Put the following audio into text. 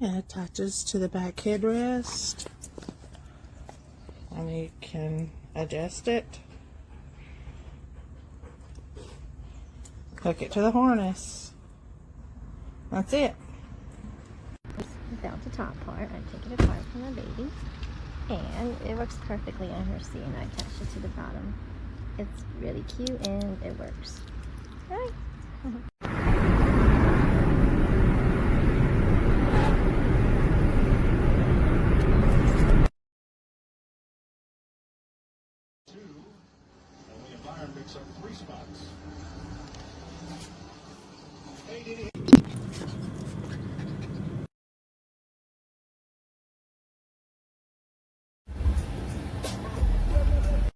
It attaches to the back headrest, and you can adjust it. Hook it to the harness. That's it. Without the top part, I took it apart from the baby, and it works perfectly on her seat, and I attached it to the bottom. It's really cute and it works. Right? Only a buyer picks up 3 spots.